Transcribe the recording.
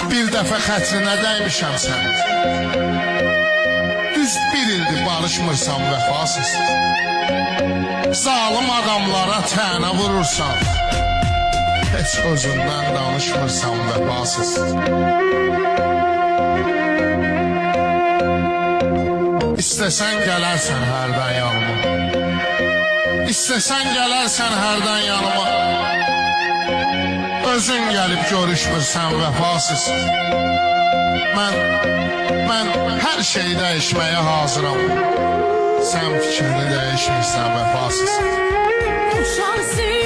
Bir dəfə xətrinə dəymişəm sən. Düz bir ildir barışmırsan vəfasız. Zalim adamlara tənə vurursan. Heç özündən danışmırsan vəfasız. İstəsən gələrsən hərdən yanıma. İstəsən gələrsən hərdən yanıma. Özün gəlib görüşmürsən vəfasız. Mən hər şeyi dəyişməyə hazıram. Sən fikrini dəyişmirsən vəfasız. Şansı